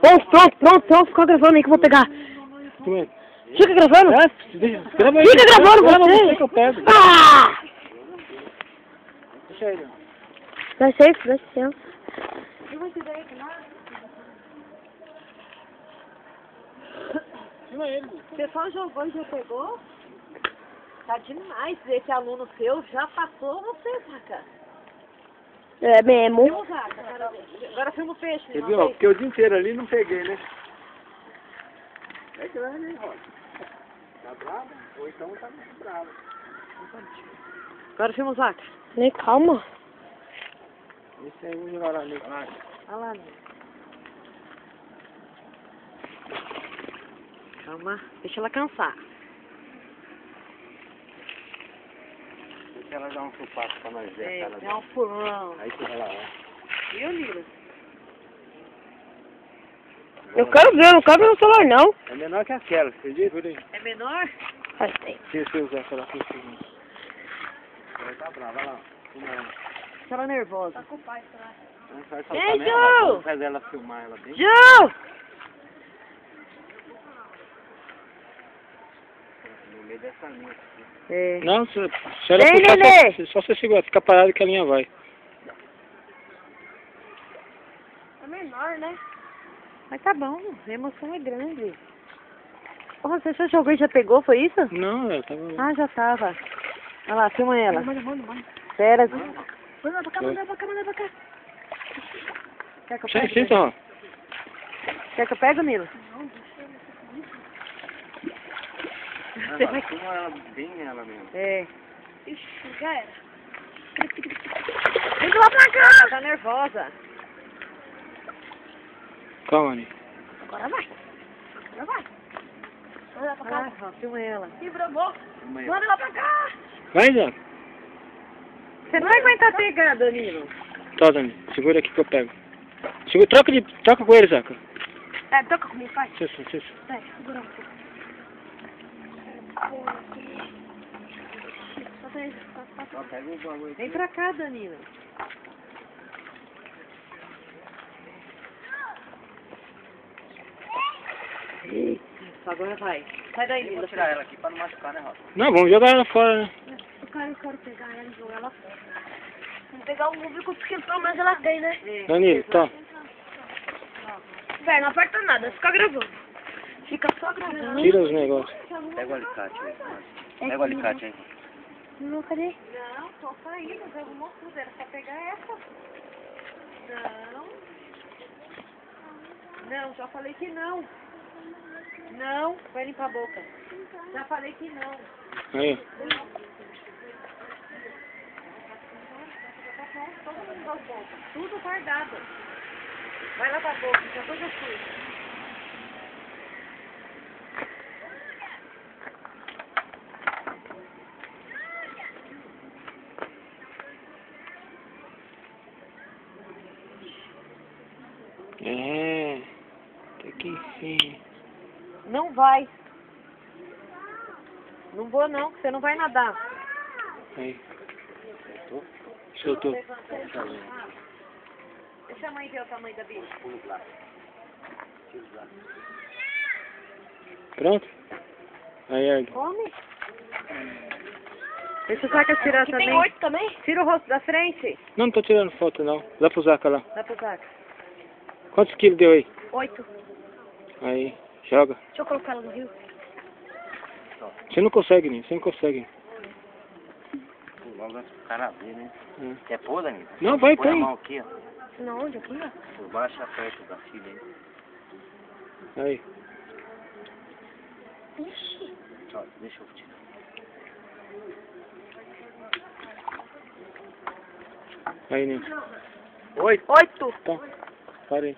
Pronto, fica gravando aí que eu vou pegar. Fica gravando? Fica gravando você! Que eu pego. Ah! Deixa ele. Dá licença. Você só jogou e já pegou? Tá demais. Esse aluno seu já passou você, Zaca. É mesmo. Filma o Zaca, quero ver. Agora filma o peixe. Você viu? Porque o dia inteiro ali não peguei, né? É grande, hein, Rosa? Tá brava? Ou então tá muito brava. Agora filma o Zaca. Nem calma. Esse aí eu vou jogar lá ali. Olha lá, né? Calma, deixa ela cansar. Deixa ela dar um chupaço pra nós ver a cara É um furão. Aí você vai lá, ó. Viu, Lila? Eu quero ver no celular não. É menor que aquela, você acredita? É menor? Faz tempo. Se você usar aquela coisinha. Ela tá brava, vai lá. Filma ela. Deixa ela nervosa. Não faz Ei, soltar Ju! não faz ela filmar ela bem. Ju! No meio dessa linha aqui. É. Não, se ela Ei, puxar, Nenê! só você segura, fica parado que a linha vai. É menor, né? Mas tá bom, a emoção é grande. Ô, você já jogou e já pegou, foi isso? Não, ela tava... Ah, já tava. Olha lá, filma ela. Manda. Espera. Manda pra cá. Quer que eu Sim, pegue? ó. Quer que eu pegue, Nilo? Filma ela bem nela mesmo. É. Ixi, já era. Vem lá pra cá! Tá nervosa. Calma, Ani. Agora vai. Manda pra Ah, cá. ó, filma ela. Ih, bravou. Filma ela. Manda lá pra cá. Vai, Zé. Você não vai aguentar pegar, Danilo. Tá, Dani. Segura aqui que eu pego. Segura, troca com ele, Zaca. É, toca comigo, pai. Isso. Vai, segura um pouco. Pega o bagulho. Vem pra cá, Danilo. Agora vai. Sai daí, Nilo. ela aqui pra não machucar, né, Rosa? Não, vamos jogar ela fora, né? Eu quero pegar ela e jogar ela fora. Vamos pegar um músico porque pelo menos ela tem, né? Danilo, tá. Véi, não aperta nada, fica gravando. Fica só gravando. Tira os negócios. Pega o alicate aí. É Pega o alicate aí. Não, cadê? Não, tô saindo, eu vou mostrar. Era só pegar essa. Não, já falei que não. Não, vai limpar a boca. Já falei que não. Aí. Todo mundo das bocas. Tudo guardado. Vai lavar a boca, já coisa suja. É. Até que enfim. Não vai. Não vou não, que você não vai nadar. Aí. Soltou. Deixa a mãe ver o tamanho da bicha. Pronto? Aí, ergue. Come. Deixa o Zaca tirar também. Tem 8 também? Tira o rosto da frente. Não tô tirando foto, não. Dá pro Zaca lá. Dá pro Zaca. Quantos quilos deu aí? 8. Aí, joga. Deixa eu colocar ela no rio. Você não consegue, nem. Você não consegue. Logo antes pro cara ver, né? É. Quer pôr, Danilo? Não, vai, Põe a põe. mão aqui, ó. Não, onde? Aqui, ó. Por baixo e perto da filha aí. Aí. Ixi. Ó, deixa eu tirar. Aí, Nil. 8. Tá. Para aí.